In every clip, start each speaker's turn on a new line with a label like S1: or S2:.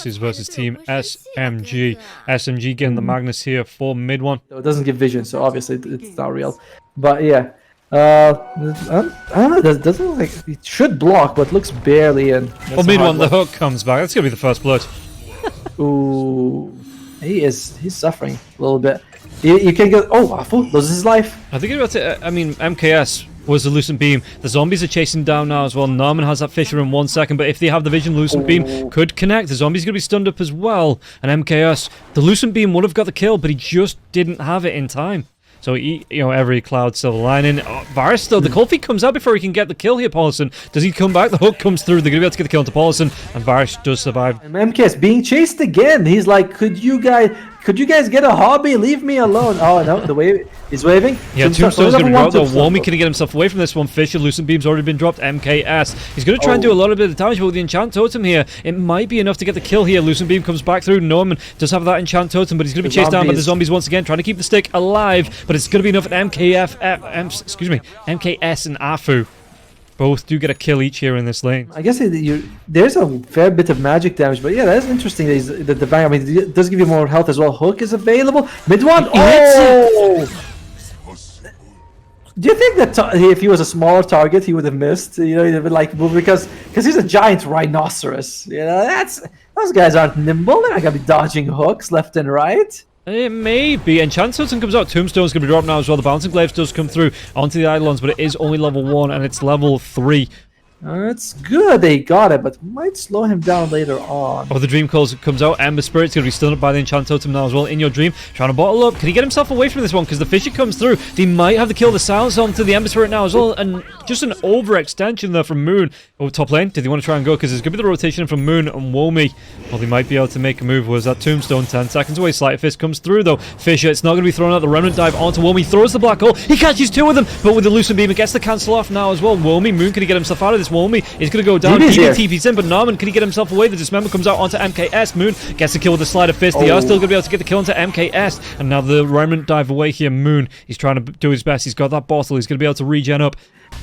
S1: This is versus team SMG. SMG getting the Magnus here for mid one.
S2: It doesn't give vision, so obviously it's not real. But yeah, I don't know. It doesn't look like it should block, but looks barely in.
S1: Well, mid one, the hook comes back. That's gonna be the first blood.
S2: Ooh, he's suffering a little bit. You can get Waffle loses his life.
S1: I think about it. I mean, MKS was the Lucent Beam. The zombies are chasing down now as well. Norman has that Fisher in 1 second, but if they have the vision, Lucent Beam could connect. The zombie's going to be stunned up as well. And MKS, the Lucent Beam would have got the kill, but he just didn't have it in time. So, every cloud silver lining. Varus, though, the cold feet comes out before he can get the kill here, Paulson. Does he come back? The hook comes through. They're going to be able to get the kill onto Paulson, and Varus does survive.
S2: And MKS being chased again. He's like, could you guys get a hobby? Leave me alone. Oh, no, the wave he's waving.
S1: Yeah, Tombstone's going to be dropped, though. Womi can get himself away from this one. Fisher, Lucent Beam's already been dropped. MKS. He's going to try and do a lot of bit of damage, but with the Enchant Totem here, it might be enough to get the kill here. Lucent Beam comes back through. Norman does have that Enchant Totem, but he's going to be chased down by the zombies once again, trying to keep the stick alive, but it's going to be enough at MKS and Afu. Both do get a kill each here in this lane.
S2: I guess there's a fair bit of magic damage, but yeah, that's interesting. The bang, I mean, it does give you more health as well. Hook is available. Mid one. Oh! Do you think that if he was a smaller target, he would have missed? He'd have been like, because he's a giant rhinoceros. Those guys aren't nimble. They're not gonna be dodging hooks left and right.
S1: It may be. Enchant Totem comes out. Tombstone's going to be dropped now as well. The Bouncing Glaives does come through onto the Eidolons, but it is only level 1 and it's level 3.
S2: It's good they got it, but might slow him down later on.
S1: Oh, the Dream Calls comes out. Ember Spirit's going to be stunned up by the Enchant Totem now as well. In Your Dream, trying to bottle up. Can he get himself away from this one? Because the Fisher comes through. They might have to kill the Silence onto the Ember Spirit now as well. And just an overextension there from Moon. Oh, top lane. Did they want to try and go? Because there's going to be the rotation from Moon and Womi. Well, they might be able to make a move. Was that Tombstone 10 seconds away? Sleight of Fist comes through though. Fisher, it's not going to be thrown out. The Remnant Dive onto Womi. Throws the Black Hole. He catches 2 of them. But with the Lucent Beam, it gets the cancel off now as well. Womi, Moon, can he get himself out of this? Womi is going to go down. TP's in, but Norman, can he get himself away? The Dismember comes out onto MKS. Moon gets the kill with the Sleight of Fist. They are still going to be able to get the kill onto MKS. And now the Remnant Dive away here. Moon, he's trying to do his best. He's got that bottle. He's going to be able to regen up.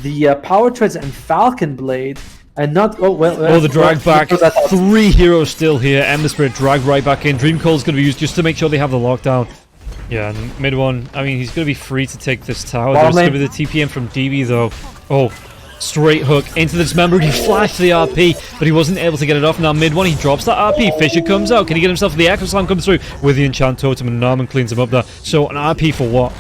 S2: The Power Treads and Falcon Blade. And not
S1: the drag back. 3 heroes still here. Ember Spirit dragged right back in. Dream Call's going to be used just to make sure they have the lockdown. Yeah, and mid one, I mean, he's going to be free to take this tower. There's going to be the TPM from DB though. Oh, straight hook into the Dismember. He flashed the RP, but he wasn't able to get it off. Now mid one, he drops that RP. Fisher comes out. Can he get himself? The Echo Slam comes through with the Enchant Totem, and Norman cleans him up there. So an RP for what?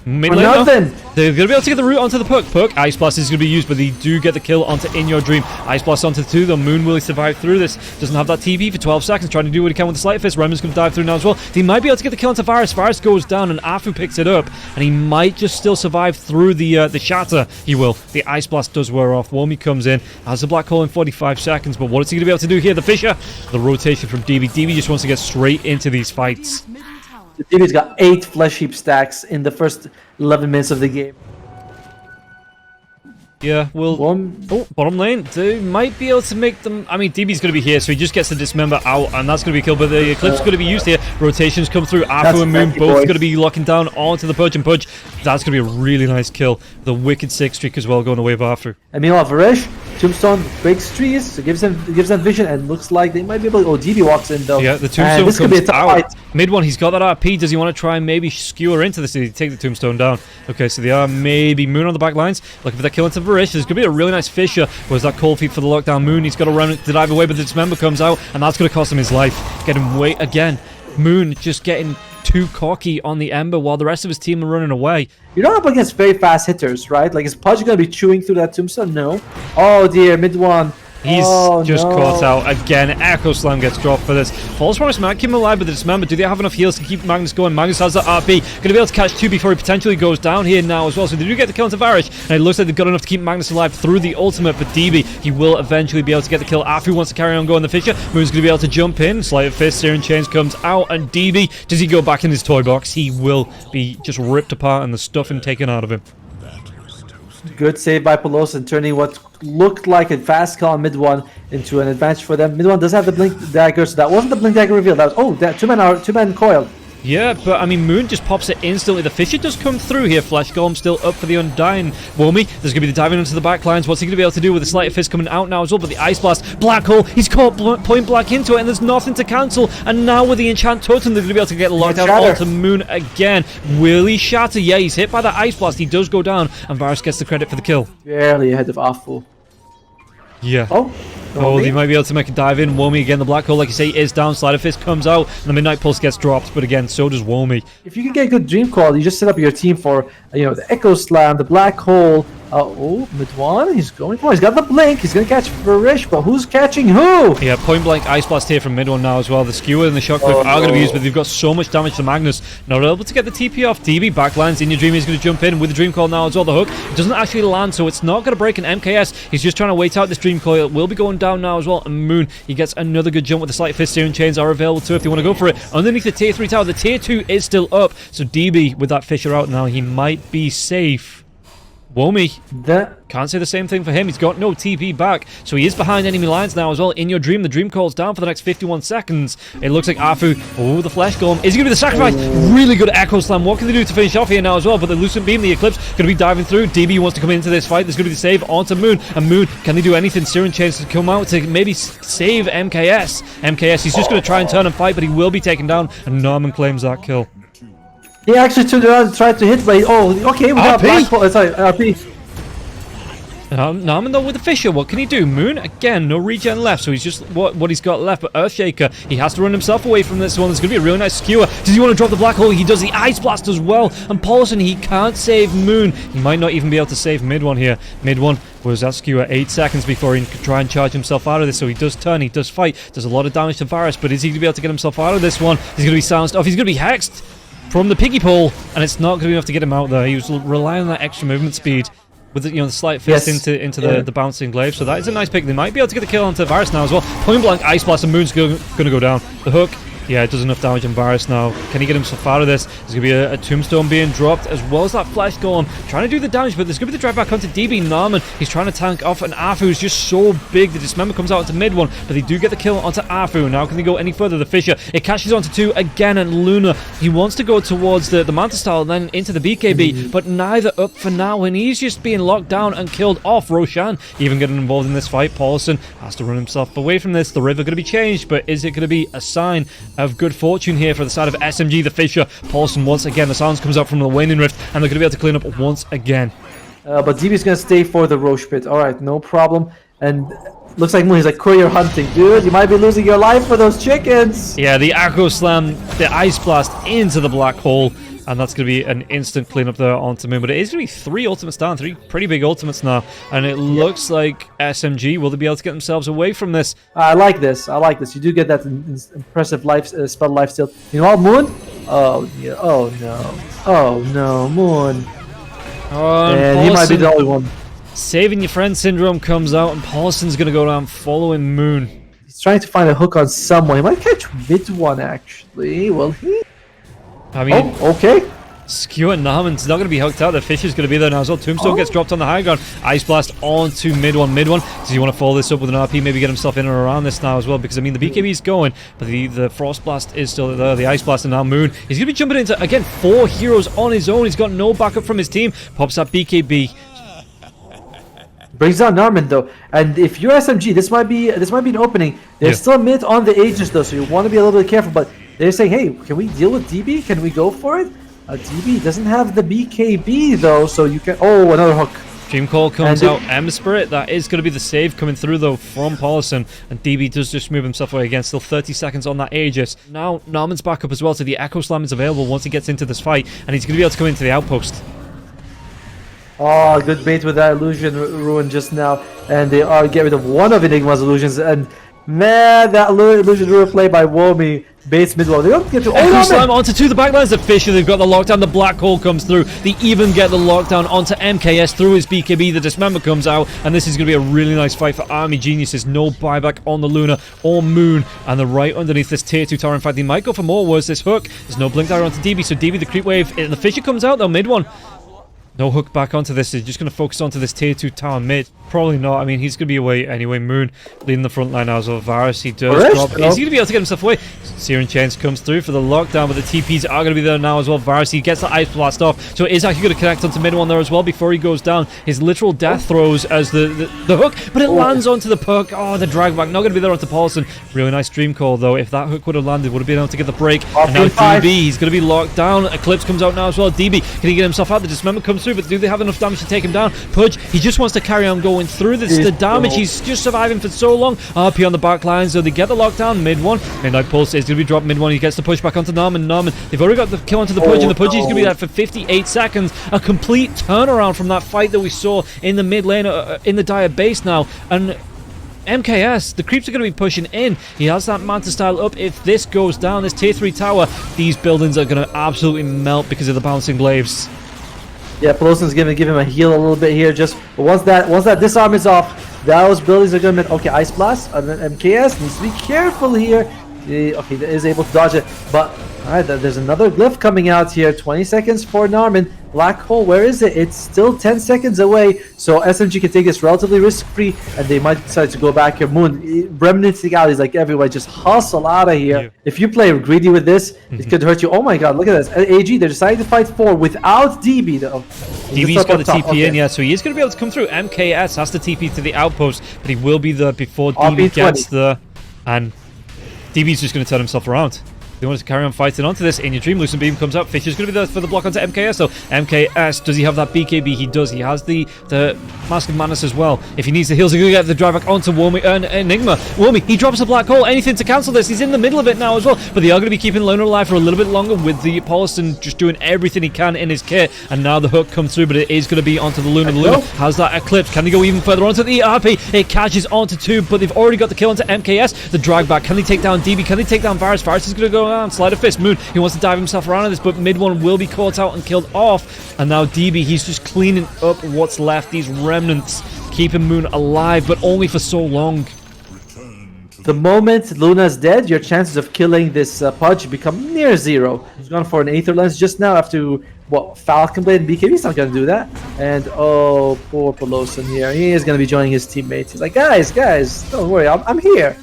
S1: Mid lane,
S2: nothing.
S1: They're going to be able to get the root onto the Puck. Ice Blast is going to be used, but they do get the kill onto In Your Dream. Ice Blast onto 2, though. Moon will survive through this. Doesn't have that TP for 12 seconds. Trying to do what he can with the Sleight of Fist. Remnant's going to dive through now as well. They might be able to get the kill onto Varus. Varus goes down, and Afu picks it up. And he might just still survive through the Shatter. He will. The Ice Blast does wear off. Womi comes in. Has the Black Hole in 45 seconds. But what is he going to be able to do here? The Fisher. The rotation from DB. DB just wants to get straight into these fights.
S2: The DB's got 8 Flesh Heap stacks in the first 11 minutes of the game.
S1: Yeah, well, bottom lane, they might be able to make them. I mean, DB's going to be here, so he just gets the Dismember out, and that's going to be killed. But the Eclipse is going to be used here. Rotations come through. Afu and Moon both going to be locking down onto the Pudge and Pudge. That's going to be a really nice kill. The Wicked 6 streak as well going away with Afu.
S2: And meanwhile, Varesh, Tombstone breaks trees, so gives them vision, and looks like they might be able to. Oh, DB walks in though.
S1: Yeah, the Tombstone comes out. Mid one, he's got that RP. Does he want to try and maybe skewer into this? Did he take the Tombstone down? Okay, so they are maybe Moon on the back lines. Looking for that kill into Varish. There's going to be a really nice Fisher. Was that cold feet for the lockdown? Moon, he's got to run to dive away, but the Dismember comes out, and that's going to cost him his life. Get him away again. Moon just getting too cocky on the Ember while the rest of his team are running away.
S2: You're not up against very fast hitters, right? Like, is Pudge going to be chewing through that Tombstone? No. Oh dear, mid one.
S1: He's just caught out again. Echo Slam gets dropped for this. False Promise might keep him alive, but the Dismember, do they have enough heals to keep Magnus going? Magnus has that RP. Going to be able to catch 2 before he potentially goes down here now as well. So they do get the kill into Varish, and it looks like they've got enough to keep Magnus alive through the ultimate for DB. He will eventually be able to get the kill. Afu wants to carry on going the Fisher. Moon's going to be able to jump in. Sleight of Fist, Searing Chains comes out, and DB, does he go back in his toy box? He will be just ripped apart and the stuffing taken out of him.
S2: Good save by Pelosi, turning what looked like a fast kill on mid one into an advantage for them. Mid one does have the Blink Dagger, so that wasn't the Blink Dagger reveal. That was that two man coil.
S1: Yeah, but I mean, Moon just pops it instantly. The Fisher does come through here. Flash Golem still up for the Undying. Womi, there's going to be the diving into the back lines. What's he going to be able to do with the Sleight of Fist coming out now as well? But the Ice Blast, Black Hole, he's caught point blank into it, and there's nothing to cancel. And now with the Enchant Totem, they're going to be able to get locked out onto Moon again. Will he shatter? Yeah, he's hit by the Ice Blast. He does go down, and Varus gets the credit for the kill.
S2: Barely ahead of Afu.
S1: Yeah.
S2: Oh,
S1: he might be able to make a dive in. Womi again, the Black Hole, like you say, is down. Sleight of Fist comes out, and the Midnight Pulse gets dropped. But again, so does Womi.
S2: If you can get a good Dream Call, you just set up your team for, the Echo Slam, the Black Hole. Mid-1, he's going for it. He's got the Blink. He's going to catch Varish, but who's catching who?
S1: Yeah, point blank Ice Blast here from Mid-1 now as well. The Skewer and the Shockwave are going to be used, but they've got so much damage to Magnus. Not able to get the TP off. DB backlines. In Your Dream is going to jump in with the Dream Coil now as well. The hook doesn't actually land, so it's not going to break an MKS. He's just trying to wait out this Dream Coil. It will be going down now as well. And Moon, he gets another good jump with the Sleight Fist. Searing Chains are available too if they want to go for it. Underneath the tier 3 tower, the tier 2 is still up. So DB with that Fisher out now, he might be safe. Womi, can't say the same thing for him. He's got no TP back, so he is behind enemy lines now as well. In Your Dream, the Dream Coil's down for the next 51 seconds. It looks like Afu, the Flesh Golem, is he going to be the sacrifice? Really good Echo Slam. What can they do to finish off here now as well? But the Lucent Beam, the Eclipse, going to be diving through. DB wants to come into this fight. There's going to be the save onto Moon, and Moon, can they do anything? Searing Chains to come out to maybe save MKS. MKS, he's just going to try and turn and fight, but he will be taken down, and Norman claims that kill.
S2: He actually turned around and tried to hit, but okay, we got Black Hole. Sorry, RP.
S1: Narman though with the Fisher, what can he do? Moon, again, no regen left, so he's just what he's got left. But Earthshaker, he has to run himself away from this one. There's going to be a really nice skewer. Does he want to drop the Black Hole? He does the Ice Blast as well. And Paulson, he can't save Moon. He might not even be able to save Mid-1 here. Mid-1 was that skewer 8 seconds before he could try and charge himself out of this. So he does turn, he does fight. Does a lot of damage to Varus, but is he going to be able to get himself out of this one? He's going to be silenced off. He's going to be hexed from the piggy pole, and it's not going to be enough to get him out there. He was relying on that extra movement speed with the Sleight Fist into the bouncing glaive. So that is a nice pick. They might be able to get the kill onto Varus now as well. Point blank Ice Blast, and Moon's going to go down. The hook, yeah, it does enough damage on Varus now. Can he get himself out of this? There's going to be a Tombstone being dropped, as well as that Flash Golem trying to do the damage, but there's going to be the drive back onto DB. Narman, he's trying to tank off, and Afu is just so big. The Dismember comes out onto Mid-1, but they do get the kill onto Afu. Now can they go any further? The Fisher, it catches onto 2 again, and Luna, he wants to go towards the Manta Style and then into the BKB, but neither up for now, and he's just being locked down and killed off. Roshan even getting involved in this fight. Paulson has to run himself away from this. The river going to be changed, but is it going to be a sign of good fortune here for the side of SMG? The Fisher, Paulson once again, the silence comes out from the Waning Rift, and they're going to be able to clean up once again.
S2: But DB's going to stay for the Roche Pit. Alright, no problem. And looks like Moon is like courier hunting. Dude, you might be losing your life for those chickens.
S1: Yeah, the Echo Slam, the Ice Blast into the Black Hole, and that's going to be an instant cleanup there onto Moon. But it is going to be 3 ultimates down, 3 pretty big ultimates now. And it looks like SMG, will they be able to get themselves away from this?
S2: I like this. You do get that impressive spell lifesteal. You know what, Moon? Oh, yeah. Oh, no. Oh, no, Moon. And he might be the only one.
S1: Saving your friend syndrome comes out, and Paulson's going to go down following Moon.
S2: He's trying to find a hook on someone. He might catch Mid-1, actually. Will he?
S1: I mean,
S2: okay.
S1: Skew and Narman's not going to be hooked out. The Fish is going to be there now as well. Tombstone gets dropped on the high ground. Ice Blast onto Mid-1. Does he want to follow this up with an RP? Maybe get himself in and around this now as well, because I mean the BKB is going, but the Frost Blast is still there. The Ice Blast and now Moon. He's going to be jumping into, again, 4 heroes on his own. He's got no backup from his team. Pops that BKB.
S2: Brings down Narman though, and if you're SMG, this might be an opening. There's still mid on the Aegis though, so you want to be a little bit careful. But they're saying, hey, can we deal with DB? Can we go for it? DB doesn't have the BKB though, so you can. Oh, another hook.
S1: Dream Call comes out. Ember Spirit, that is going to be the save coming through though from Paulson, and DB does just move himself away again. Still 30 seconds on that Aegis. Now Narman's back up as well, so the Echo Slam is available once he gets into this fight, and he's going to be able to come into the outpost.
S2: Oh, good bait with that illusion ruin just now, and they are getting rid of one of Enigma's illusions, and man, that illusion ruin play by Womi baits Mid-1. They don't get to
S1: Echo Slam onto 2 the backlines. The Fisher, they've got the lockdown. The Black Hole comes through. They even get the lockdown onto MKS through his BKB. The Dismember comes out, and this is going to be a really nice fight for Army Geniuses. No buyback on the Luna or Moon, and they're right underneath this tier 2 tower. In fact, they might go for more. Where's this hook? There's no blink there onto DB, so DB the creep wave. The Fisher comes out though. Mid-1. No hook back onto this. They're just going to focus onto this tier 2 tower mid. Probably not. I mean, he's going to be away anyway. Moon leading the front line now as well. Varus, he does drop. Is he going to be able to get himself away? Searing Chains comes through for the lockdown, but the TPs are going to be there now as well. Varus, he gets the Ice Blast off, so it is actually going to connect onto mid one there as well before he goes down. His literal death throws as the hook, but it lands onto the puck. Oh, the drag back. Not going to be there onto Paulson. Really nice dream call, though. If that hook would have landed, would have been able to get the break. And now DB, he's going to be locked down. Eclipse comes out now as well. DB, can he get himself out? The Dismember comes through, but do they have enough damage to take him down? Pudge, he just wants to carry on going through this. The damage, he's just surviving for so long. RP on the back line, so they get the lockdown. Mid one. Midnight Pulse is going to be dropped mid one. He gets the push back onto Norman. They've already got the kill onto the Pudge, and the Pudge is going to be there for 58 seconds. A complete turnaround from that fight that we saw in the mid lane, in the Dire base now. And MKS, the creeps are going to be pushing in. He has that Manta style up. If this goes down, this tier 3 tower, these buildings are going to absolutely melt because of the bouncing glaives.
S2: Yeah, Pelosi's going to give him a heal a little bit here. Just once that disarm is off, those buildings are going to... Okay, Ice Blast, and then MKS needs to be careful here. Okay, he is able to dodge it, but alright, there's another glyph coming out here. 20 seconds for Narman. Black Hole, where is it? It's still 10 seconds away, so SMG can take this relatively risk-free, and they might decide to go back here. Moon, Remnant galleys like everywhere, just hustle out of here. Yeah. If you play greedy with this, it could hurt you. Oh my god, look at this. AG, they're deciding to fight 4 without DB, though.
S1: DB's got the TP in, yeah, so he is going to be able to come through. MKS has to TP to the outpost, but he will be there before DB gets there, and DB's just going to turn himself around. They want to carry on fighting onto this. In your dream, Lucent Beam comes up. Fisher's going to be there for the block onto MKS. So MKS, does he have that BKB? He does. He has the Mask of Madness as well. If he needs the heals, he's going to get the drive back onto Wormy and Enigma. Wormy, he drops a black hole. Anything to cancel this. He's in the middle of it now as well. But they are going to be keeping Luna alive for a little bit longer with the Paulson just doing everything he can in his kit. And now the hook comes through, but it is going to be onto the Luna. The Luna has that Eclipse. Can they go even further onto the ERP? It catches onto 2, but they've already got the kill onto MKS. The drag back. Can they take down DB? Can they take down Varus? Varus is going to go down. Sleight of Fist. Moon, he wants to dive himself around in this, but mid one will be caught out and killed off. And now DB, he's just cleaning up what's left. These remnants keeping Moon alive, but only for so long.
S2: The moment Luna's dead, your chances of killing this Pudge become near 0. He's gone for an Aether Lens just now after Falcon Blade and BKB. He's not going to do that. And oh, poor Pelosin here. He is going to be joining his teammates. He's like, guys, don't worry, I'm here.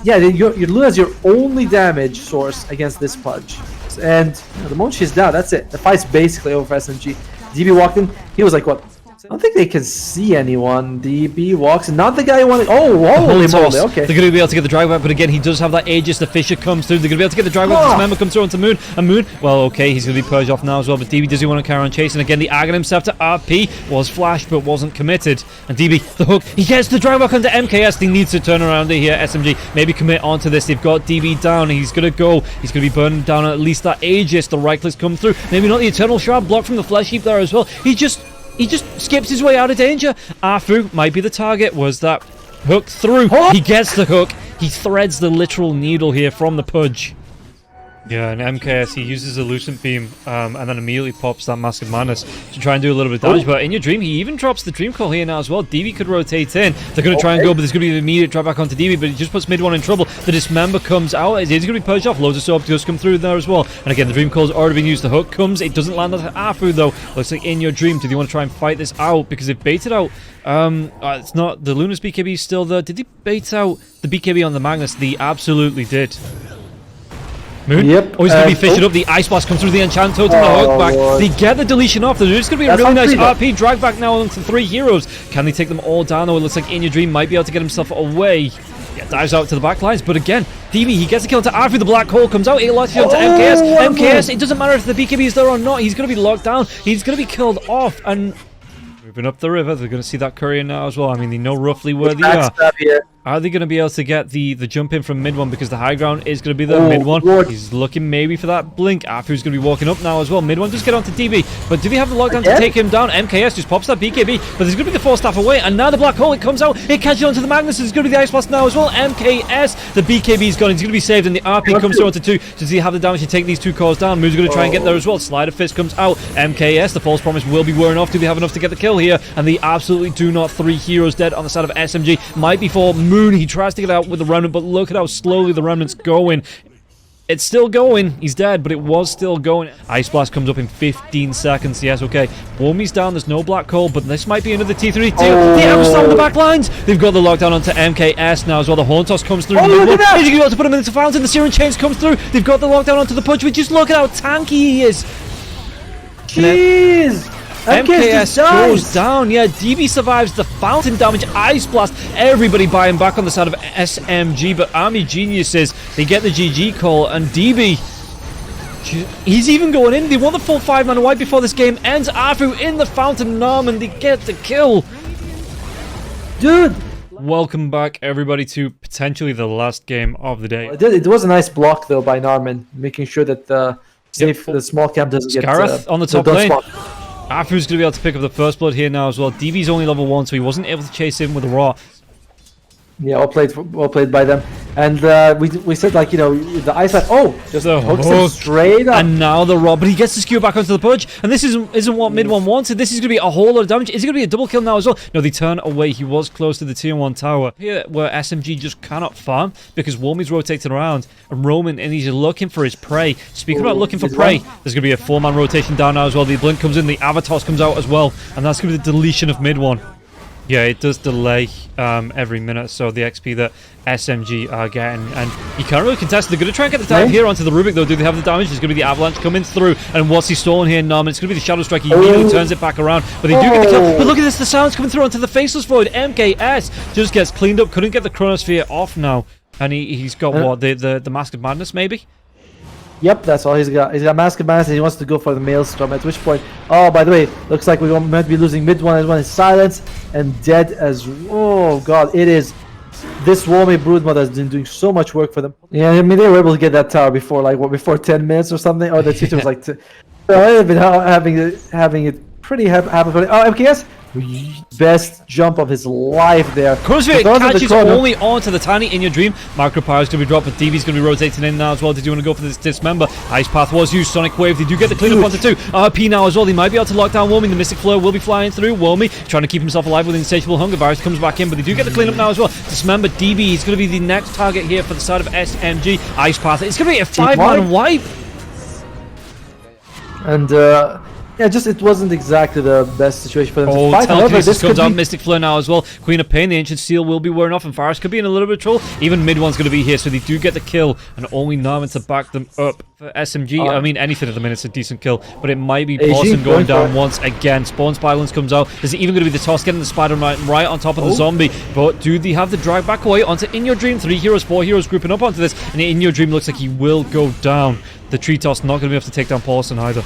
S2: Yeah, your Luna's your only damage source against this Pudge. And the moment she's down, that's it. The fight's basically over for SMG. DB walked in. He was like, what? I don't think they can see anyone. DB walks in. Not the guy who wanted... Oh, holy moly. Okay.
S1: They're going to be able to get the drag back, but again, he does have that Aegis. The Fisher comes through. They're going to be able to get the drag back. This member comes through onto Moon. And Moon, well, okay, he's going to be purged off now as well. But DB, does he want to carry on chasing? Again, the Aghanim Scepter RP was flashed, but wasn't committed. And DB, the hook, he gets the drag back onto MKS. He needs to turn around here. SMG, maybe commit onto this. They've got DB down. He's going to go. He's going to be burning down at least that Aegis. The right clicks come through. Maybe not the Eternal Shroud blocked from the Flesh Heap there as well. He just skips his way out of danger. Afu might be the target. Was that hook through? He gets the hook. He threads the literal needle here from the Pudge. Yeah, and MKS, he uses a Lucent Beam and then immediately pops that Mask of Madness to try and do a little bit of damage. But in your dream, he even drops the Dream Call here now as well. DB could rotate in. They're going to try and go, but there's going to be an immediate drop back onto DB, but he just puts mid one in trouble. The Dismember comes out. He's going to be purged off. Loads of Soap does come through there as well. And again, the Dream Call's already been used. The hook comes. It doesn't land on Afu, though. Looks like in your dream, do you want to try and fight this out? Because they've baited out... it's not... The Luna's BKB is still there. Did he bait out the BKB on the Magnus? They absolutely did. Moon?
S2: Yep.
S1: Oh, he's going to be fishing up. The Ice Blast comes through the Enchant Totem and the hook back. They get the deletion off. There's going to be a really nice RP drag back now onto 3 heroes. Can they take them all down? Oh, it looks like In Your Dream might be able to get himself away. Yeah, dives out to the back lines, but again, DB, he gets the kill into Arfu. The black hole comes out. He locks it onto MKS. MKS, it doesn't matter if the BKB is there or not. He's going to be locked down. He's going to be killed off. And moving up the river, they're going to see that courier now as well. I mean, they know roughly where they are. Are they going to be able to get the jump in from mid one? Because the high ground is going to be the mid one. Lord. He's looking maybe for that blink. Afu's going to be walking up now as well. Mid one just get onto DB. But do they have the lockdown to take him down? MKS just pops that BKB. But there's going to be the 4 staff away. And now the black hole, it comes out. It catches onto the Magnus. There's going to be the Ice Blast now as well. MKS, the BKB is gone. He's going to be saved. And the RP comes through onto 2. Does he have the damage to take these 2 cores down? Moon's going to try and get there as well. Slider Fist comes out. MKS, the false promise will be wearing off. Do they have enough to get the kill here? And they absolutely do not. 3 heroes dead on the side of SMG. Might be for Moon. He tries to get out with the remnant, but look at how slowly the remnant's going. It's still going. He's dead, but it was still going. Ice Blast comes up in 15 seconds. Yes, okay. Womi's down. There's no Black Hole, but this might be another T3 too.
S2: Oh.
S1: The Everstar on the back lines. They've got the lockdown onto MKS now as well. The Horn Toss comes through.
S2: Oh, look at that.
S1: He's going to be able to put him into Fountain. The Searing Chains comes through. They've got the lockdown onto the Punch, but just look at how tanky he is.
S2: Jeez!
S1: MKS goes down. Yeah, DB survives the Fountain damage. Ice Blast. Everybody buying back on the side of SMG, but Army Geniuses, they get the GG call, and DB, he's even going in. They want the full 5-man wipe before this game ends. Afu in the Fountain Narman. They get the kill.
S2: Dude!
S1: Welcome back, everybody, to potentially the last game of the day.
S2: It was a nice block, though, by Narman, making sure that the small camp doesn't get...
S1: Scareth on the top lane. Afu's going to be able to pick up the first blood here now as well. DB's only level 1, so he wasn't able to chase in with the Raw.
S2: Yeah, well played by them. And we said, like, you know, the ice hat, just hooks him straight up.
S1: And now the Raw, but he gets the skewer back onto the Pudge. And this isn't what mid one wanted. This is going to be a whole lot of damage. Is it going to be a double kill now as well? No, they turn away. He was close to the tier 1 tower. Here, where SMG just cannot farm because Womi's rotating around. And Roman, and he's looking for his prey. Speaking about looking for prey, there's going to be a 4-man rotation down now as well. The Blink comes in, the Avatos comes out as well. And that's going to be the deletion of mid one. Yeah, it does delay every minute, so the XP that SMG are getting, and you can't really contest. They're going to try and get the dive here onto the Rubik, though. Do they have the damage? There's going to be the Avalanche coming through, and what's he stolen here? Norman. It's going to be the Shadow Strike. He immediately turns it back around, but they do get the kill. But look at this, the sounds coming through onto the Faceless Void. MKS just gets cleaned up, couldn't get the Chronosphere off now, and he's got what, the Mask of Madness, maybe?
S2: Yep, that's all he's got. He's got Mask of Madness and he wants to go for the Maelstrom, at which point... Oh, by the way, looks like we might be losing mid one as one is silence and dead as... Oh, God, it is... This Womi Broodmother has been doing so much work for them. Yeah, I mean, they were able to get that tower before, like, what, before 10 minutes or something? Oh, the T2 was like... They've been having it pretty happy. Oh, MKS? Best jump of his life there.
S1: Chronosphere catches only onto the tiny In Your Dream. Micropower is going to be dropped, but DB's going to be rotating in now as well. Did you want to go for this dismember? Ice Path was used. Sonic Wave. They do get the clean up onto 2. RP now as well. They might be able to lock down Womi. The Mystic Flare will be flying through. Womi trying to keep himself alive with Insatiable Hunger. Virus comes back in, but they do get the clean up now as well. Dismember DB is going to be the next target here for the side of SMG. Ice Path. It's going to be a 5-man wipe.
S2: And yeah, just it wasn't exactly the best situation for them to fight. However, this
S1: comes out. Mystic Flare now as well. Queen of Pain, the Ancient Seal will be wearing off, and Varus could be in a little bit of trouble. Even mid one's going to be here, so they do get the kill, and only Narman to back them up. For SMG, I mean, anything at the minute's a decent kill, but it might be Paulson going down once again. Spawn Spiralance comes out. Is it even going to be the toss getting the Spider right on top of the zombie? But do they have the drag back away onto In Your Dream? 3 heroes, 4 heroes grouping up onto this, and In Your Dream looks like he will go down. The tree toss not going to be able to take down Paulson either.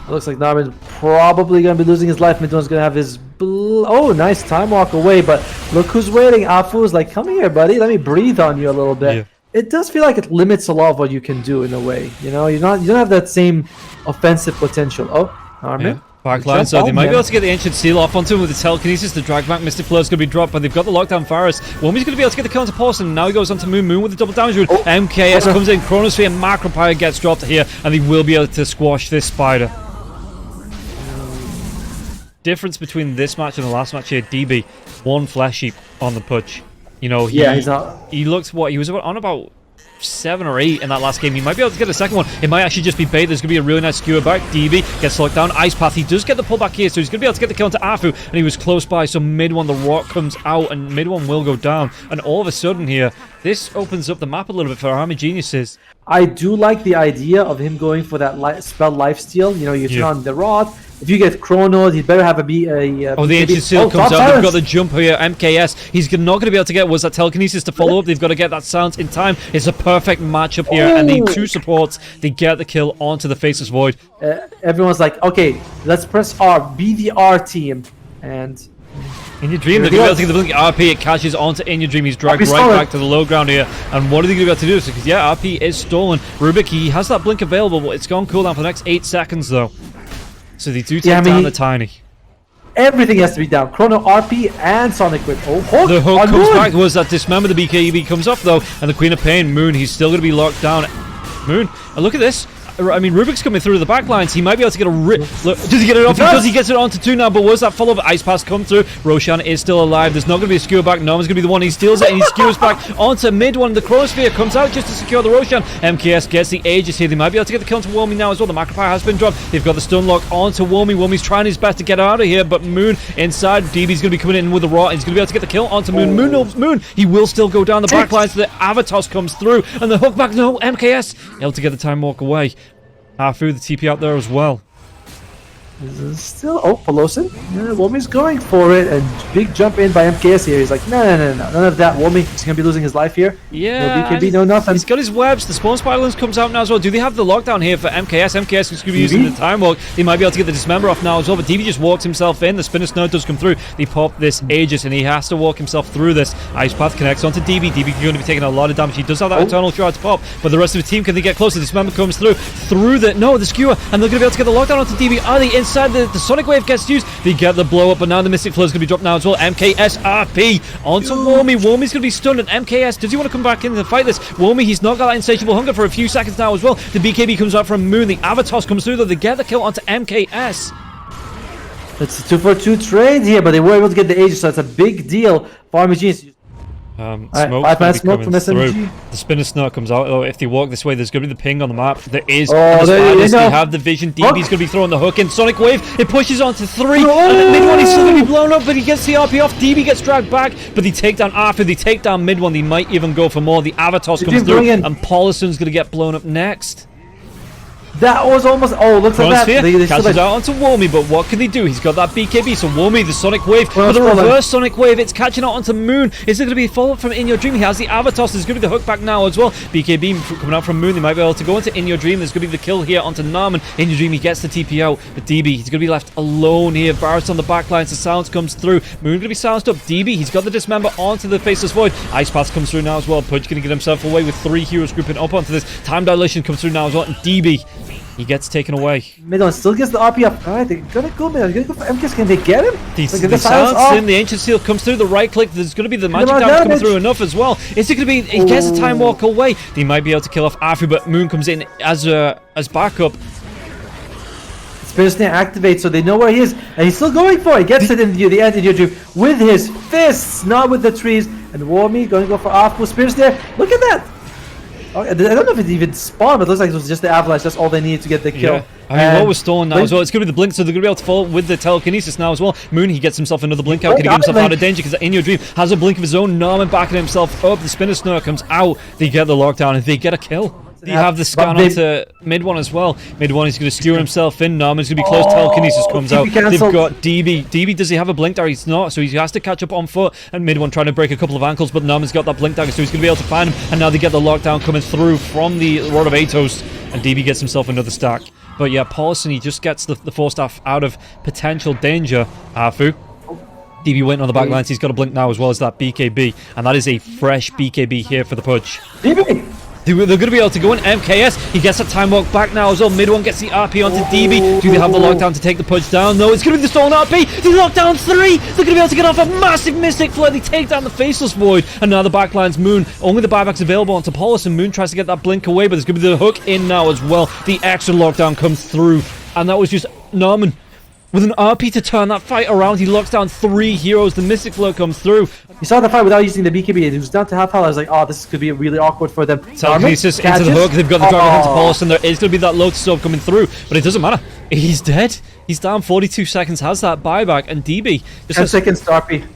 S2: Looks like Narman's probably going to be losing his life. Midon's going to have his... Oh, nice time walk away, but look who's waiting. Afu's like, come here, buddy. Let me breathe on you a little bit. Yeah. It does feel like it limits a lot of what you can do in a way. You know, you don't have that same offensive potential. Oh, Narman.
S1: Yeah. Backline, so they might be able to get the Ancient Seal off onto him with the Telekinesis. The drag back Mystic Flare is going to be dropped, but they've got the lockdown Varus. Womi's going to be able to get the counter Paulson. Now he goes on to Moon with the double damage rune. MKS comes in, Chronosphere, and Macropire gets dropped here, and they will be able to squash this spider. Difference between this match and the last match here, DB, 1 flesh heap on the Pudge. You know,
S2: he's not...
S1: He looked, what, he was on about 7 or 8 in that last game. He might be able to get a second one. It might actually just be bait. There's going to be a really nice skewer back. DB gets locked down. Ice Path, he does get the pullback here, so he's going to be able to get the kill into Afu, and he was close by, so mid one, the rock comes out, and mid one will go down. And all of a sudden here, this opens up the map a little bit for Army Geniuses.
S2: I do like the idea of him going for that spell lifesteal. You know, you turn on the rod. If you get Chrono, he'd better have a
S1: the Ancient Seal comes out. They've got the jump here. MKS, he's not going to be able to get was that Telekinesis to follow up. They've got to get that sound in time. It's a perfect matchup here, and the 2 supports, they get the kill onto the Faceless Void.
S2: Everyone's like, okay, let's press R, be the R team, and...
S1: In Your Dream, they're going to be able to get the blink RP. It catches onto In Your Dream. He's dragged right back to the low ground here. And what are they going to be able to do? Because, yeah, RP is stolen. Rubik, he has that blink available, but it's gone cooldown for the next 8 seconds, though. So they do take down the Tiny.
S2: Everything has to be down. Chrono, RP, and Sonic Whip. Oh, Hook!
S1: The Hook comes back. Was that Dismember? The BKB comes off, though. And the Queen of Pain, Moon, he's still going to be locked down. Moon, and look at this. I mean, Rubik's coming through the back lines. He might be able to get a look, does he get it off? He does. He gets it onto 2 now, but was that follow-up? Ice Pass come through. Roshan is still alive. There's not going to be a skewer back. Norman's going to be the one. He steals it and he skewers back onto mid one. The Chronosphere comes out just to secure the Roshan. MKS gets the Aegis here. They might be able to get the kill onto Womi now as well. The Macropire has been dropped. They've got the stun lock onto Womi. Womi's trying his best to get out of here, but Moon inside. DB's going to be coming in with the Rot. He's going to be able to get the kill onto Moon. Moon. He will still go down the back lines. The Avatos comes through and the hook back. No, MKS able to get the time walk away. Through the TP out there as well.
S2: Still, Pelosin. Yeah, Womi's going for it, and big jump in by MKS here. He's like, no, none of that. Womi, he's gonna be losing his life here.
S1: Yeah,
S2: no BKB, no nothing.
S1: He's got his webs. The spawn spiralings comes out now as well. Do they have the lockdown here for MKS? MKS is going to be using the time walk. They might be able to get the dismember off now as well. But DB just walks himself in. The spinner snow does come through. They pop this Aegis, and he has to walk himself through this. Ice Path connects onto DB. DB going to be taking a lot of damage. He does have that Eternal Shard to pop, but the rest of the team, can they get closer? The dismember comes through the skewer, and they're going to be able to get the lockdown onto DB. Are they inside? The Sonic Wave gets used. They get the blow up, but now the Mystic Flow is going to be dropped now as well. MKS RP onto Womi. Womi's going to be stunned, and MKS, does he want to come back in and fight this? Womi, he's not got that insatiable hunger for a few seconds now as well. The BKB comes out from Moon. The Avatos comes through, though. They get the kill onto MKS.
S2: It's a 2-for-2 trade here, but they were able to get the Aegis, so that's a big deal for RMGs.
S1: Smoke
S2: from SMG.
S1: Through. The spinner snow comes out. Oh, if they walk this way, there's going to be the ping on the map. There is.
S2: They
S1: have the vision. DB's going to be throwing the hook in. Sonic Wave. It pushes onto 3. And at mid one, he's still going to be blown up, but he gets the RP off. DB gets dragged back, but they take down after. They take down mid one. They might even go for more. The Avatos comes through, and Paulison's going to get blown up next.
S2: That was almost. Oh, looks like that.
S1: They catches out onto Womi, but what can they do? He's got that BKB, so Womi, the Sonic Wave, but the reverse Sonic Wave, it's catching out onto Moon. Is it going to be a follow-up from In Your Dream? He has the Avatos. There's going to be the hook back now as well. BKB coming out from Moon. They might be able to go into In Your Dream. There's going to be the kill here onto Narman. In Your Dream, he gets the TP out, but DB, he's going to be left alone here. Barrett's on the back lines. The silence comes through. Moon going to be silenced up. DB, he's got the dismember onto the Faceless Void. Ice Path comes through now as well. Pudge going to get himself away with 3 heroes grouping up onto this. Time Dilation comes through now as well, and DB, he gets taken away.
S2: Mid-on still gets the RP up. Alright, they're gonna go mid. They're gonna go for MKS. Can they get him?
S1: The silence in, the Ancient Seal comes through, the right click. There's going to be the magic damage coming through enough as well. Is it going to be, he gets a time walk away. They might be able to kill off Afu, but Moon comes in as backup.
S2: Spirit Snare activates, so they know where he is, and he's still going for it. He gets it in the end of your dream with his fists, not with the trees. And Warmy going to go for Afu. Spirit Snare. Look at that. Okay, I don't know if it even spawned, but it looks like it was just the avalanche. That's all they needed to get the kill.
S1: Yeah. I mean, what was stolen now as well? It's going to be the blink, so they're going to be able to follow with the telekinesis now as well. Moon, he gets himself another blink out. Can he get himself out of danger? Because In Your Dream has a blink of his own. Norman backing himself up. The spinner snare comes out. They get the lockdown and they get a kill. They have the scan onto mid one as well. Mid one, he's going to skewer himself in. Norman's going to be close. Telekinesis comes out. They've got DB. DB, does he have a blink dagger? He's not, so he has to catch up on foot. And mid one trying to break a couple of ankles, but Norman's got that blink dagger, so he's going to be able to find him. And now they get the lockdown coming through from the Rod of Atos. And DB gets himself another stack. But yeah, Paulson, he just gets the 4-staff out of potential danger. Afu. DB went on the back lines. He's got a blink now as well as that BKB. And that is a fresh BKB here for the Pudge.
S2: DB!
S1: They're going to be able to go in. MKS, he gets a time walk back now as well. Mid one gets the RP onto DB. Do they have the lockdown to take the Pudge down? No, it's going to be the stolen RP. They lock down 3. They're going to be able to get off a massive Mystic Flare. They take down the Faceless Void. And now the backline's Moon. Only the buyback's available onto Paulus, and Moon tries to get that blink away, but there's going to be the hook in now as well. The extra lockdown comes through. And that was just Norman with an RP to turn that fight around. He locks down 3 heroes. The Mystic Flow comes through.
S2: You saw the fight without using the BKB. It was down to half health. I was like, oh, this could be really awkward for them.
S1: Telekinesis into the hook. They've got the Dragon Hunter Pulse, and there is going to be that Lotus Orb coming through. But it doesn't matter. He's dead. He's down 42 seconds. Has that buyback. And DB just
S2: 10 seconds to RP.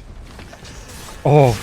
S1: Oh.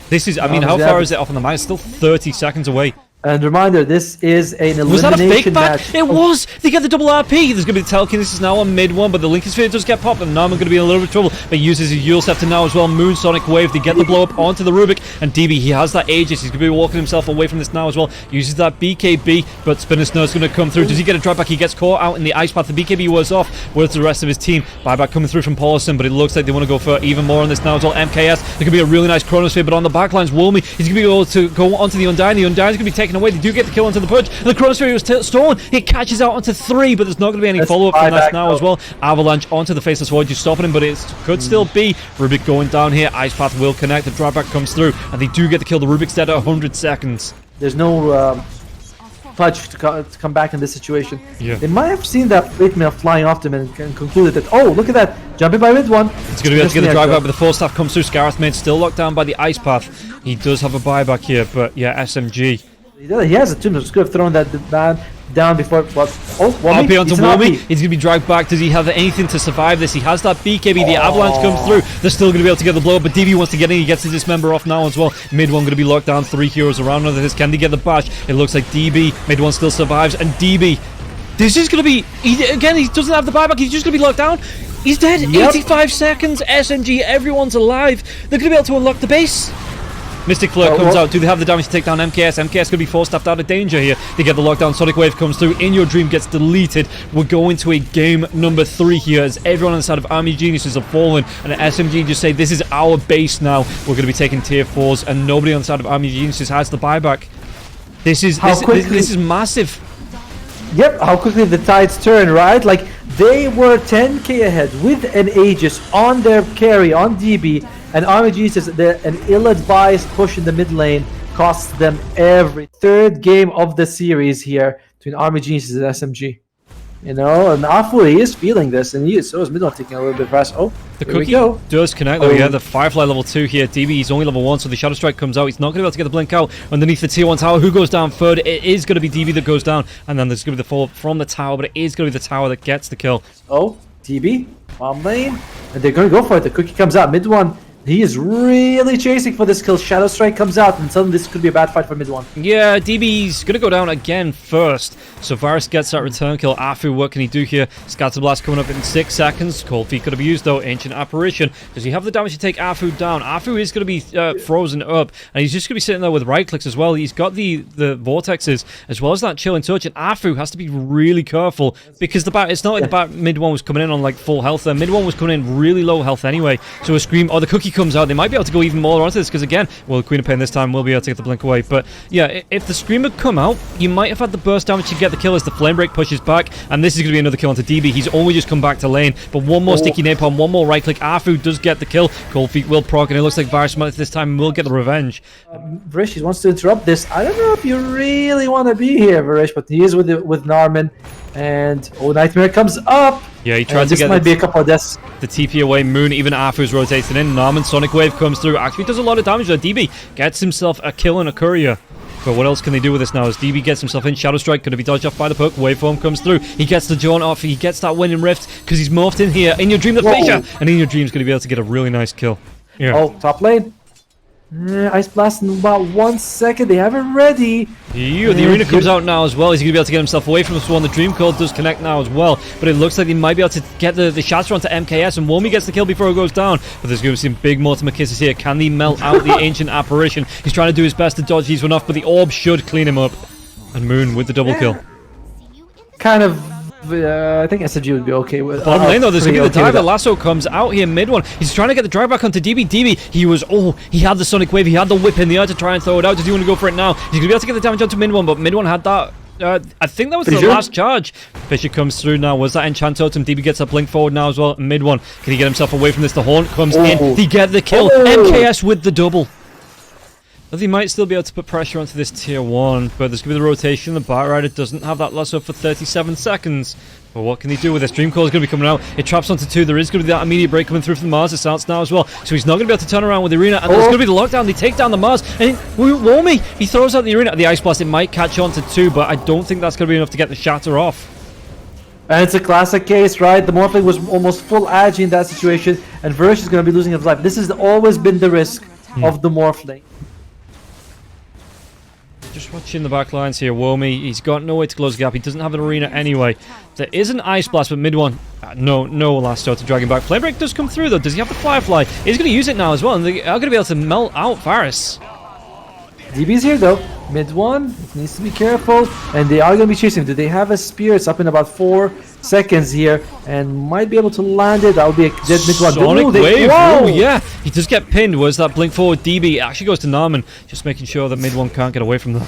S1: This is, I mean, how far is it off on the map? It's still 30 seconds away.
S2: And reminder, this is an elimination
S1: match. Was that a fake back?
S2: match.
S1: It was! They get the double RP! There's going to be the telekinesis now on mid one, but the Lincoln Sphere does get popped, and Norman going to be in a little bit of trouble, but he uses his Yule Scepter now as well. Moon Sonic Wave, they get the blow up onto the Rubik, and DB, he has that Aegis. He's going to be walking himself away from this now as well. Uses that BKB, but Spinner Snow's going to come through. Does he get a drop back? He gets caught out in the ice path. The BKB was off. Where's the rest of his team? Buyback coming through from Paulson, but it looks like they want to go for even more on this now as well. MKS, there could be a really nice Chronosphere, but on the backlines, Wolmy, he's going to be able to go onto the Undying. The Undying's going to be taken away. They do get the kill onto the Pudge, and the Chronosphere was stolen. It catches out onto 3, but there's not going to be any follow-up from that now as well. Avalanche onto the Faceless Void, just stopping him, but it could still be Rubik going down here. Ice Path will connect. The drawback comes through, and they do get the kill. The Rubik's dead at 100 seconds.
S2: There's no touch to come back in this situation.
S1: Yeah.
S2: They might have seen that plate mail flying off them and concluded that, oh, look at that, jumping by mid one.
S1: He's going to be able to get the drive out, but the full staff comes through. Scarith mid still locked down by the ice path. He does have a buyback here, but yeah, SMG.
S2: He has a tomb, so could have thrown that man down before. Well,
S1: RP onto Womi. He's going to be dragged back. Does he have anything to survive this? He has that BKB. The avalanche comes through. They're still going to be able to get the blow, but DB wants to get in. He gets his dismember off now as well. Mid one going to be locked down. 3 heroes around this. Can they get the bash? It looks like DB. Mid one still survives, and DB. This is going to be. He doesn't have the buyback. He's just going to be locked down. He's dead. Yep. 85 seconds. SMG. Everyone's alive. They're going to be able to unlock the base. Mystic Flare comes out. Do they have the damage to take down MKS? MKS going to be forced out of danger here. They get the lockdown. Sonic Wave comes through. In Your Dream gets deleted. We're going to a game number 3 here as everyone on the side of Army Geniuses have fallen. And SMG just say, this is our base now. We're going to be taking tier 4s. And nobody on the side of Army Geniuses has the buyback. This is massive.
S2: Yep, how quickly the tides turn, right? Like, they were 10k ahead with an Aegis on their carry, on DB. And Army Geniuses, an ill-advised push in the mid lane costs them every 3rd game of the series here between Army Geniuses and SMG. You know, and Afu, he is feeling this, and so is mid one taking a little bit fast. Oh,
S1: the cookie does connect though. Yeah, the Firefly level 2 here. DB, he's only level 1, so the Shadow Strike comes out. He's not going to be able to get the blink out underneath the tier 1 tower. Who goes down third? It is going to be DB that goes down, and then there's going to be the fall from the tower, but it is going to be the tower that gets the kill.
S2: Oh, DB, bomb lane, and they're going to go for it. The cookie comes out, mid one. He is really chasing for this kill. Shadow Strike comes out, and suddenly this could be a bad fight for mid one.
S1: Yeah, DB's going to go down again first. So Varus gets that return kill. Afu, what can he do here? Scatter Blast coming up in 6 seconds. Cold Feet could have used, though. Ancient Apparition. Does he have the damage to take Afu down? Afu is going to be frozen up, and he's just going to be sitting there with right clicks as well. He's got the vortexes, as well as that Chilling Touch, and Afu has to be really careful, because it's not like the mid one was coming in on like full health there. Mid one was coming in really low health anyway. So a Scream, or the cookie comes out, they might be able to go even more onto this, because again, well, Queen of Pain this time will be able to get the blink away. But yeah, if the Scream had come out, you might have had the burst damage to get the kill as the Flame Break pushes back, and this is going to be another kill onto DB. He's only just come back to lane, but one more sticky napalm, one more right click. Afu does get the kill. Cold Feet will proc, and it looks like Varus this time will get the revenge.
S2: Varish wants to interrupt this. I don't know if you really want to be here, Varish, but he is with Narman. And Nightmare comes up.
S1: Yeah, he tried to get
S2: this might be a couple of deaths.
S1: The TP away. Moon, even Afu's rotating in. Narman, Sonic Wave comes through. Actually does a lot of damage there. DB gets himself a kill and a courier. But what else can they do with this now? As DB gets himself in, Shadow Strike going to be dodged off by the poke. Waveform comes through. He gets the jaunt off. He gets that winning rift because he's morphed in here. In Your Dream, the Fisher. And In Your Dream's going to be able to get a really nice kill. Yeah.
S2: Oh, top lane. Ice Blast in about 1 second. They have it ready.
S1: The arena comes out now as well. He's going to be able to get himself away from this one. The Dream Code does connect now as well. But it looks like they might be able to get the shatter onto MKS. And Womi gets the kill before it goes down. But there's going to be some big Mortimer kisses here. Can they melt out the Ancient Apparition? He's trying to do his best to dodge these one off. But the orb should clean him up. And Moon with the double kill.
S2: Kind of. I think SMG would be okay with it.
S1: Bottom lane though, there's going to be the dive. The lasso comes out here mid one. He's trying to get the drive back onto DB. DB, he had the Sonic Wave. He had the whip in the air to try and throw it out. Does he want to go for it now? He's going to be able to get the damage onto mid one, but mid one had that. I think that was the last charge. Fisher comes through now. Was that Enchant Totem? DB gets a blink forward now as well. Mid one. Can he get himself away from this? The Haunt comes in. He get the kill. MKS with the double. He might still be able to put pressure onto this tier 1, but there's going to be the rotation. The Batrider doesn't have that lasso for 37 seconds. But what can he do with this? Dream Call is going to be coming out. It traps onto 2. There is going to be that immediate break coming through from the Mars. It starts now as well. So he's not going to be able to turn around with the arena. And there's going to be the lockdown. They take down the Mars. And Womi, he throws out the arena. The Ice Blast, it might catch on to 2, but I don't think that's going to be enough to get the shatter off.
S2: And it's a classic case, right? The Morphling was almost full agi in that situation. And Verish is going to be losing his life. This has always been the risk of the Morphling.
S1: Just watching the back lines here. Womi, he's got no way to close the gap. He doesn't have an arena anyway. There is an Ice Blast, but mid one. No last shot to drag him back. Flame Break does come through though. Does he have the Firefly? He's going to use it now as well, and they are going to be able to melt out Varus.
S2: DB's here though. Mid one, needs to be careful, and they are going to be chasing him. Do they have a spear? It's up in about 4 seconds here, and might be able to land it. That would be a dead mid one.
S1: Sonic Wave. Oh yeah, he does get pinned. Was that blink forward? DB it actually goes to Narman, just making sure that mid one can't get away from them.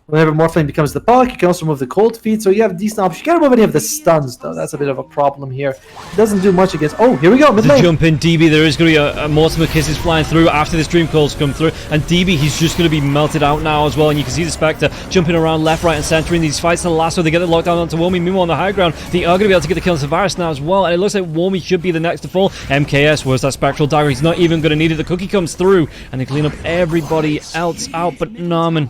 S2: Whenever Morphling becomes the puck, you can also remove the cold feet, so you have decent options. You can't remove any of the stuns, though. That's a bit of a problem here. It doesn't do much against... Oh, here we go, mid
S1: The
S2: lane.
S1: jump in DB, there is going to be a multiple kisses flying through after this Dream Calls come through, and DB, he's just going to be melted out now as well, and you can see the Spectre jumping around left, right, and centre in these fights. The lasso, they get the lockdown onto Womi. Meanwhile, on the high ground, they are going to be able to get the kill on Tavares now as well, and it looks like Womi should be the next to fall. MKS was that Spectral Dagger. He's not even going to need it. The cookie comes through, and they clean up everybody else out, but Norman.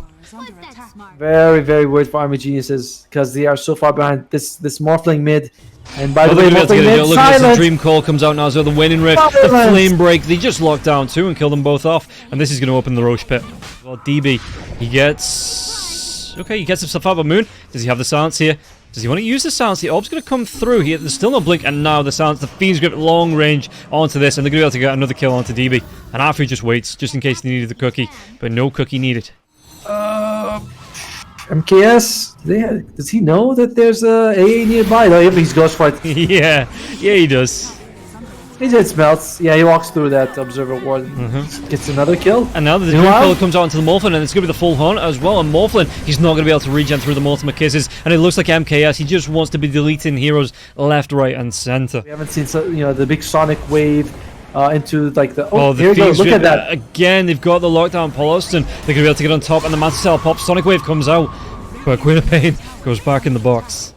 S2: Very, very worried for Army Geniuses because they are so far behind this Morphling mid. And by the way, Morphling mid,
S1: look at this, the
S2: silent.
S1: Dream Call comes out now, so the winning rift, the flame break, they just lock down two and kill them both off, and this is going to open the Roche pit. Well, DB, he gets... Okay, he gets himself out of Moon. Does he have the silence here? Does he want to use the silence? The orb's going to come through here. There's still no blink, and now the silence. The Fiend's grip long range onto this, and they're going to be able to get another kill onto DB. And Afu just waits, just in case they needed the cookie, but no cookie needed.
S2: MKS, does he know that there's a AA nearby? No, he goes for it.
S1: yeah, he does.
S2: He just melts. Yeah, he walks through that observer ward. Gets another kill.
S1: And now that the Dream Call comes out into the Morphlin, and it's going to be the full hunt as well. And Morphlin, he's not going to be able to regen through the multiple kisses. And it looks like MKS, he just wants to be deleting heroes left, right, and center.
S2: We haven't seen the big Sonic wave. Into like the
S1: here
S2: we go. Look at that
S1: again. They've got the lockdown Poloston. They're gonna be able to get on top, and the Mantis Cell pops. Sonic Wave comes out, but Queen of Pain goes back in the box.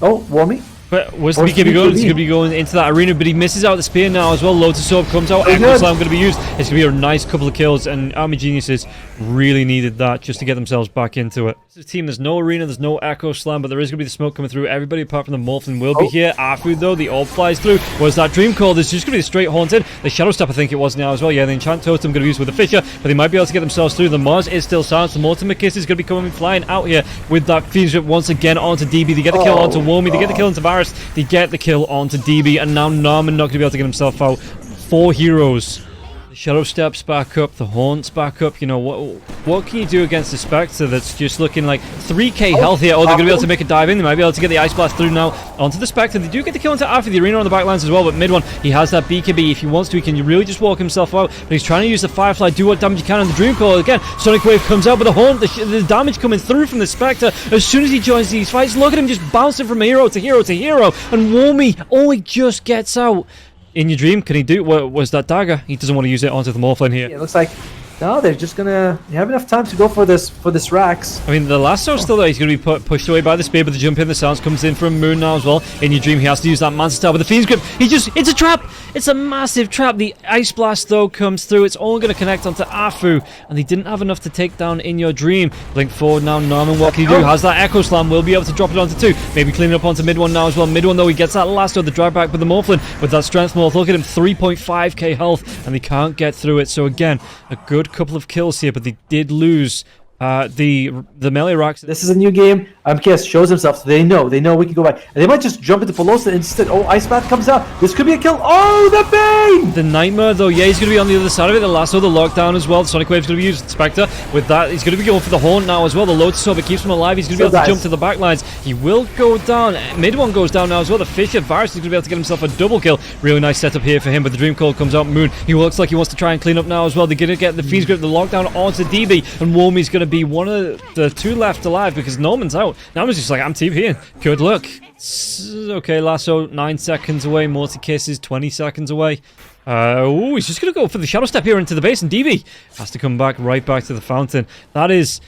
S2: Oh, Warmy.
S1: But where's the BKB going? It's going to be going into that arena, but he misses out the spear now as well. Lotus Orb comes out. Echo Slam going to be used. It's going to be a nice couple of kills, and Army Geniuses really needed that just to get themselves back into it. This team, there's no arena, there's no Echo Slam, but there is going to be the smoke coming through. Everybody apart from the Morphin will be here. Afu, though, the orb flies through. Was that Dream Call? There's just going to be the straight Haunted. The Shadow Step, I think it was now as well. Yeah, the Enchant Totem going to be used with the Fisher, but they might be able to get themselves through. The Mars is still silenced. The Mortimer Kiss is going to be coming flying out here with that Fiend's Whip once again onto DB. They get the kill onto Womi. They get the kill onto Varus. They get the kill onto DB, and now Norman not going to be able to get himself out. 4 heroes. The Shadow Steps back up, the Haunts back up. You know, what can you do against the Spectre that's just looking like 3k health here? Oh, they're going to be able to make a dive in. They might be able to get the Ice Blast through now onto the Spectre. They do get the kill into Afi, the arena on the backlines as well, but mid one, he has that BKB. If he wants to, he can really just walk himself out, but he's trying to use the Firefly, do what damage he can on the Dream Call. Again, Sonic Wave comes out, but the Haunt, the damage coming through from the Spectre as soon as he joins these fights. Look at him just bouncing from hero to hero to hero, and Womi only just gets out. In your dream, can he do what was that dagger? He doesn't want to use it onto the Morphlin here.
S2: Yeah, it looks like no, they're just gonna have enough time to go for this Rax.
S1: I mean, the lasso's still there. He's going to be pushed away by the spear, but the jump in, the sounds comes in from Moon now as well. In your dream, he has to use that Mantis Star with the Fiend's Grip. It's a trap! It's a massive trap. The Ice Blast, though, comes through. It's all going to connect onto Afu, and they didn't have enough to take down In Your Dream. Blink forward now, Norman, what can he do? Has that Echo Slam, will be able to drop it onto 2. Maybe cleaning up onto mid one now as well. Mid one, though, he gets that lasso, the drag back with the Morphlin, with that Strength Morph. Look at him, 3.5k health, and they can't get through it. So again, a good couple of kills here, but they did lose the melee rocks.
S2: This is a new game. MKS shows himself, so they know we can go back. And they might just jump into Pelosa instead. Oh, Ice Bat comes out. This could be a kill. Oh, the Bane!
S1: The Nightmare, though, yeah, he's going to be on the other side of it. The lasso, the lockdown as well. The Sonic Wave's going to be used. Spectre, with that, he's going to be going for the Haunt now as well. The Lotus Orb, it keeps him alive. He's going to be able to jump to the back lines. He will go down. Mid one goes down now as well. The Fisher, Varus is going to be able to get himself a double kill. Really nice setup here for him, but the Dream Call comes out. Moon, he looks like he wants to try and clean up now as well. They're going to get the Fiend's Grip, the lockdown onto DB, and Womi's going to be one of the 2 left alive because Norman's out. Norman's just like, I'm TPing. Good luck. Okay, lasso, 9 seconds away. Multi kisses, 20 seconds away. Oh, he's just going to go for the Shadow Step here into the base, and DB has to come back right back to the fountain. That is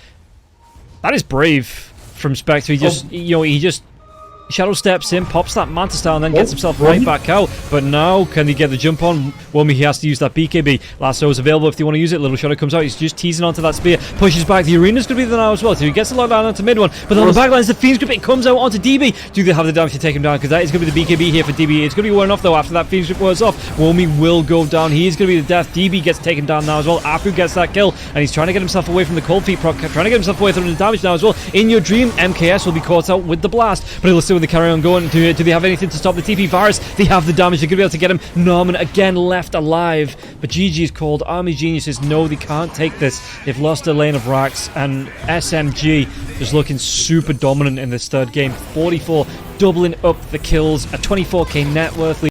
S1: brave from Spectre. He just Shadow Steps in, pops that Mantis Star, and then gets himself right back out. But now, can he get the jump on? Womi, he has to use that BKB. Lasso is available if they want to use it. Little Shadow comes out. He's just teasing onto that spear. Pushes back. The arena's going to be there now as well. So he gets the lockdown onto mid one. But on the backlines, the Fiend's Grip, it comes out onto DB. Do they have the damage to take him down? Because that is going to be the BKB here for DB. It's going to be wearing off, though, after that Fiend's Grip wears off. Womi will go down. He is going to be the death. DB gets taken down now as well. Afu gets that kill. And he's trying to get himself away from the cold feet proc. Trying to get himself away from the damage now as well. In your dream, MKS will be caught out with the blast. But he'll still with the carry on going. Do they have anything to stop the TP? Varus, they have the damage. They're going to be able to get him. Norman again left alive. But GG is called. Army Geniuses, no, they can't take this. They've lost a lane of racks. And SMG is looking super dominant in this third game. 44, doubling up the kills. A 24k net worth lead.